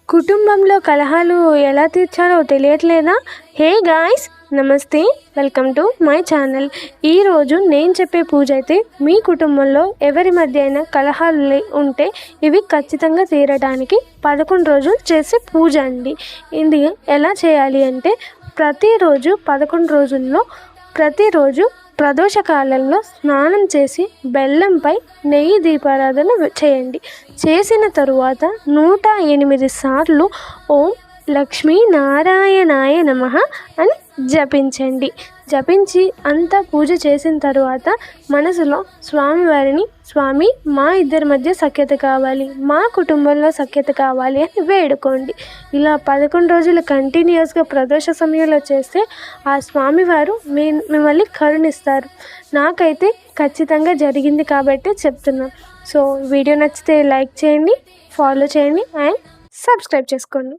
కుటుంబంలో కలహాలు ఎలా తీర్చాలో తెలియట్లేదా? హే గాయ్స్, నమస్తే, వెల్కమ్ టు మై ఛానల్. ఈరోజు నేను చెప్పే పూజ అయితే మీ కుటుంబంలో ఎవరి మధ్య అయినా కలహాలు ఉంటే ఇవి ఖచ్చితంగా తీరడానికి 11 రోజులు చేసే పూజ అండి. ఇది ఎలా చేయాలి అంటే ప్రతిరోజు 11 రోజుల్లో ప్రతిరోజు ప్రదోషకాలంలో స్నానం చేసి బెల్లంపై నెయ్యి దీపారాధన చేయండి. చేసిన తరువాత 108 సార్లు ఓం లక్ష్మీ నారాయణాయ నమః అని జపించండి. జపించి అంతా పూజ చేసిన తరువాత మనసులో స్వామివారిని, స్వామి మా ఇద్దరి మధ్య సఖ్యత కావాలి, మా కుటుంబంలో సఖ్యత కావాలి అని వేడుకోండి. ఇలా 11 రోజులు కంటిన్యూస్గా ప్రదోష సమయంలో చేస్తే ఆ స్వామివారు మిమ్మల్ని కరుణిస్తారు. నాకైతే ఖచ్చితంగా జరిగింది కాబట్టి చెప్తున్నాం. సో వీడియో నచ్చితే లైక్ చేయండి, ఫాలో చేయండి అండ్ సబ్స్క్రైబ్ చేసుకోండి.